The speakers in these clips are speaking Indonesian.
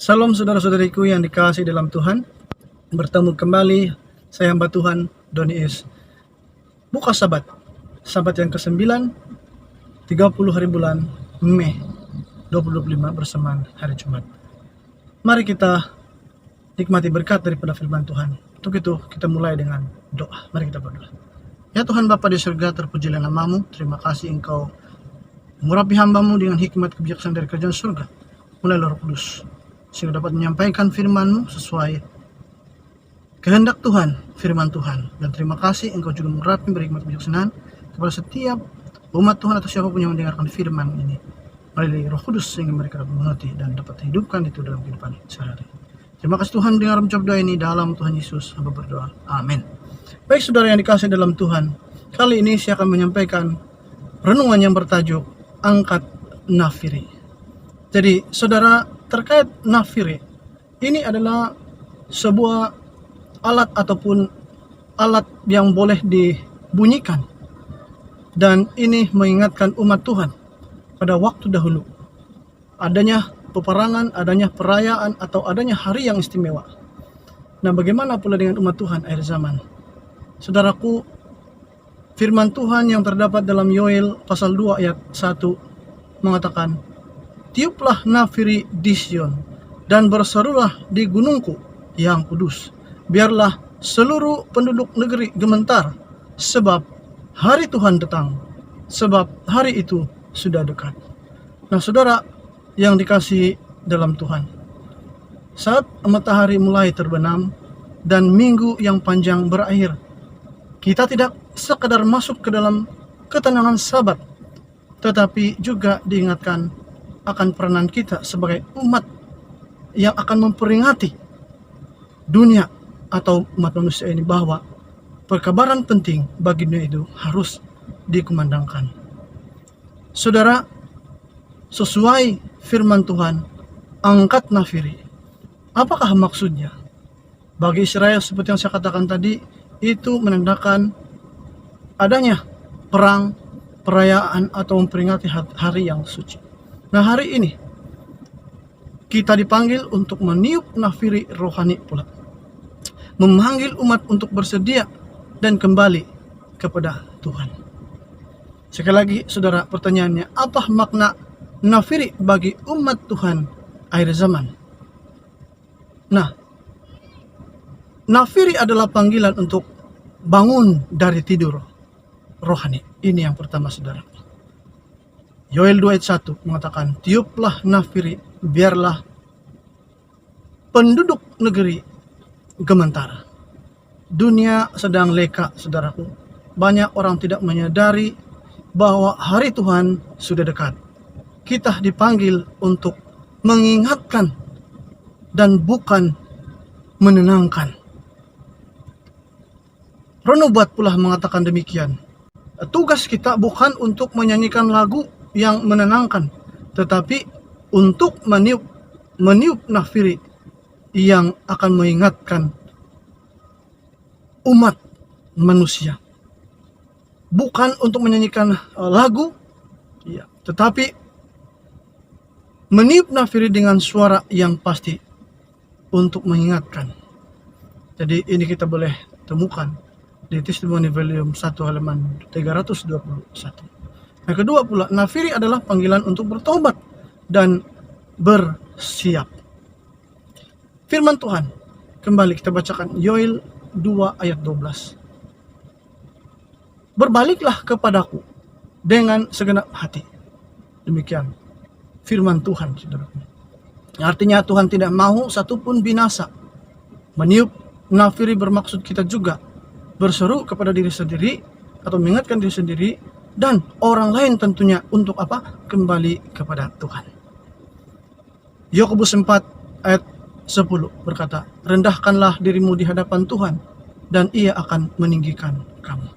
Salam saudara-saudariku yang dikasihi dalam Tuhan. Bertemu kembali saya hamba Tuhan Doni Is. Buka Sabat yang ke-9, 30 hari bulan Mei 2025 bersamaan hari Jumat. Mari kita nikmati berkat daripada firman Tuhan. Untuk itu kita mulai dengan doa. Mari kita berdoa. Ya Tuhan Bapa di surga, terpujilah namamu. Terima kasih Engkau mengurapi hambamu dengan hikmat kebijaksanaan dari kerajaan surga. Mulai Roh Kudus, sehingga dapat menyampaikan firman-Mu sesuai kehendak Tuhan, firman Tuhan. Dan terima kasih Engkau juga mengurapi berhikmat kebijaksanaan kepada setiap umat Tuhan atau siapapun yang mendengarkan firman ini melalui Roh Kudus, sehingga mereka dapat mengerti dan dapat hidupkan itu dalam kehidupan sehari-hari. Terima kasih Tuhan, dengar menjawab doa ini dalam Tuhan Yesus hamba berdoa. Amin. Baik saudara yang dikasihi dalam Tuhan, kali ini saya akan menyampaikan renungan yang bertajuk angkat nafiri. Jadi saudara, terkait nafiri, ini adalah sebuah alat ataupun alat yang boleh dibunyikan. Dan ini mengingatkan umat Tuhan pada waktu dahulu. Adanya peperangan, adanya perayaan, atau adanya hari yang istimewa. Nah, bagaimana pula dengan umat Tuhan akhir zaman? Saudaraku, firman Tuhan yang terdapat dalam Yoel pasal 2 ayat 1 mengatakan, "Tiuplah nafiri di Sion, dan berserulah di gunungku yang kudus. Biarlah seluruh penduduk negeri gemetar, sebab hari Tuhan datang, sebab hari itu sudah dekat." Nah saudara yang dikasihi dalam Tuhan, saat matahari mulai terbenam dan minggu yang panjang berakhir, kita tidak sekadar masuk ke dalam ketenangan Sabat, tetapi juga diingatkan akan peranan kita sebagai umat yang akan memperingati dunia atau umat manusia ini, bahwa perkabaran penting bagi dunia itu harus dikumandangkan. Saudara, sesuai firman Tuhan, angkat nafiri. Apakah maksudnya? Bagi Israel, seperti yang saya katakan tadi, itu menandakan adanya perang, perayaan, atau memperingati hari yang suci. Nah, hari ini kita dipanggil untuk meniup nafiri rohani pula, memanggil umat untuk bersedia dan kembali kepada Tuhan. Sekali lagi saudara, pertanyaannya, apa makna nafiri bagi umat Tuhan akhir zaman? Nah, nafiri adalah panggilan untuk bangun dari tidur rohani. Ini yang pertama saudara. Yoel 2 ayat 1 mengatakan, "Tiuplah nafiri, biarlah penduduk negeri gemetar." Dunia sedang leka saudaraku. Banyak orang tidak menyadari bahwa hari Tuhan sudah dekat. Kita dipanggil untuk mengingatkan dan bukan menenangkan. Renubat pula mengatakan demikian. Tugas kita bukan untuk menyanyikan lagu yang menenangkan, tetapi untuk meniup nafiri yang akan mengingatkan umat manusia. Bukan untuk menyanyikan lagu, ya, tetapi meniup nafiri dengan suara yang pasti untuk mengingatkan. Jadi ini kita boleh temukan di Testimoni volume 1 halaman 321. Yang kedua pula, nafiri adalah panggilan untuk bertobat dan bersiap. Firman Tuhan, kembali kita bacakan Yoel 2 ayat 12. "Berbaliklah kepadaku dengan segenap hati." Demikian firman Tuhan, saudaraku. Artinya Tuhan tidak mau satupun binasa. Meniup nafiri bermaksud kita juga berseru kepada diri sendiri atau mengingatkan diri sendiri dan orang lain tentunya untuk apa? Kembali kepada Tuhan. Yakobus 4 ayat 10 berkata, "Rendahkanlah dirimu di hadapan Tuhan, dan Ia akan meninggikan kamu."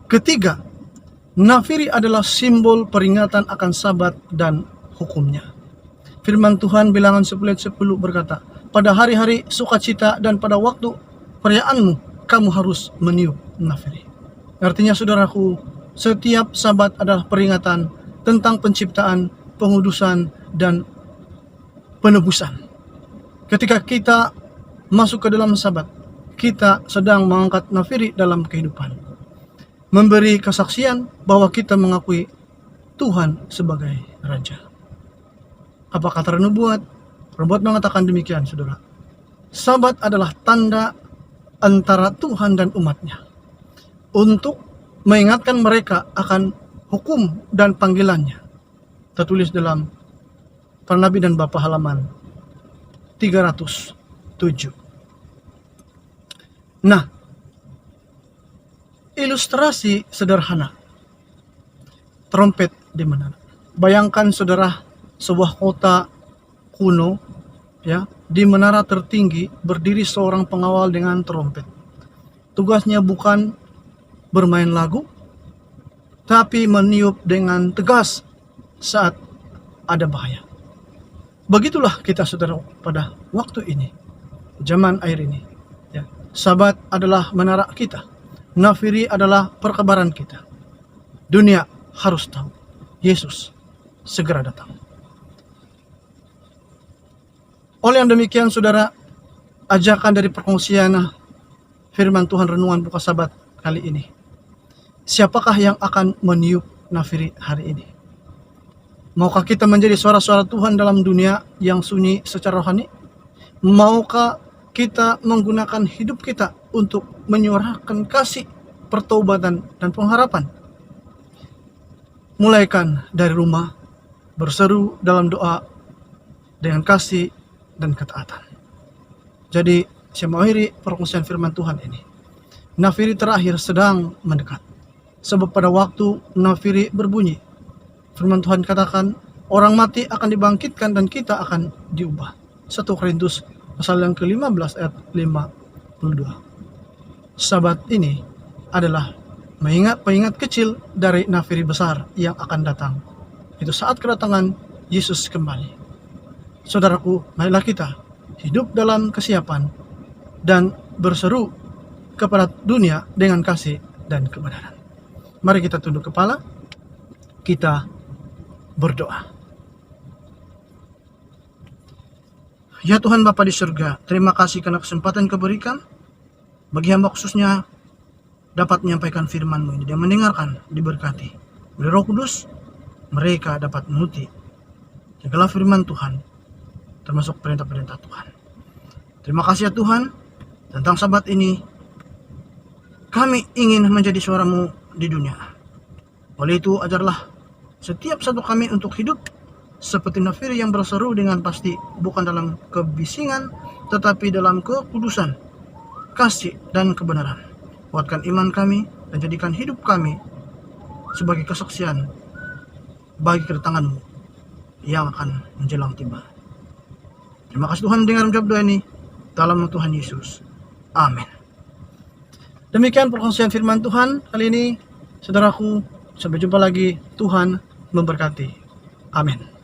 Ketiga, nafiri adalah simbol peringatan akan Sabat dan hukumnya. Firman Tuhan Bilangan 10 ayat 10 berkata, "Pada hari-hari sukacita dan pada waktu perayaanmu, kamu harus meniup nafiri." Artinya saudaraku, setiap Sabat adalah peringatan tentang penciptaan, pengudusan, dan penebusan. Ketika kita masuk ke dalam Sabat, kita sedang mengangkat nafiri dalam kehidupan, memberi kesaksian bahwa kita mengakui Tuhan sebagai Raja. Apa kata nubuat? Nubuat mengatakan demikian, saudara. Sabat adalah tanda antara Tuhan dan umatnya untuk mengingatkan mereka akan hukum dan panggilannya. Tertulis dalam Para Nabi dan Bapa halaman 307. Nah, ilustrasi sederhana trompet di menara. Bayangkan saudara, sebuah kota kuno, ya, di menara tertinggi berdiri seorang pengawal dengan trompet. Tugasnya bukan bermain lagu, tapi meniup dengan tegas saat ada bahaya. Begitulah kita, saudara, pada waktu ini, zaman akhir ini. Ya. Sabat adalah menara kita. Nafiri adalah perkabaran kita. Dunia harus tahu, Yesus segera datang. Oleh yang demikian, saudara, ajakan dari perkongsian firman Tuhan renungan buka Sabat kali ini. Siapakah yang akan meniup nafiri hari ini? Maukah kita menjadi suara-suara Tuhan dalam dunia yang sunyi secara rohani? Maukah kita menggunakan hidup kita untuk menyuarakan kasih, pertobatan, dan pengharapan? Mulaikan dari rumah, berseru dalam doa dengan kasih dan ketaatan. Jadi, saya mengakhiri perkongsian firman Tuhan ini. Nafiri terakhir sedang mendekat. Sebab pada waktu nafiri berbunyi, firman Tuhan katakan, orang mati akan dibangkitkan dan kita akan diubah. 1 Korintus pasal yang ke-15 ayat 52. Sabat ini adalah pengingat kecil dari nafiri besar yang akan datang. Itu saat kedatangan Yesus kembali. Saudaraku, marilah kita hidup dalam kesiapan dan berseru kepada dunia dengan kasih dan kebenaran. Mari kita tunduk kepala, kita berdoa. Ya Tuhan Bapa di surga, terima kasih karena kesempatan Kau berikan bagi hamba khususnya dapat menyampaikan firman-Mu ini dan mendengarkan, diberkati oleh Roh Kudus, mereka dapat menuruti segala firman Tuhan, termasuk perintah-perintah Tuhan. Terima kasih ya Tuhan, tentang Sabat ini kami ingin menjadi suara-Mu di dunia. Oleh itu ajarlah setiap satu kami untuk hidup seperti nafiri yang berseru dengan pasti, bukan dalam kebisingan, tetapi dalam kekudusan, kasih, dan kebenaran. Kuatkan iman kami dan jadikan hidup kami sebagai kesaksian bagi kedatangan-Mu yang akan menjelang tiba. Terima kasih Tuhan mendengar menjawab doa ini dalam nama Tuhan Yesus. Amin. Demikian perkongsian firman Tuhan kali ini, saudaraku. Sampai jumpa lagi. Tuhan memberkati. Amin.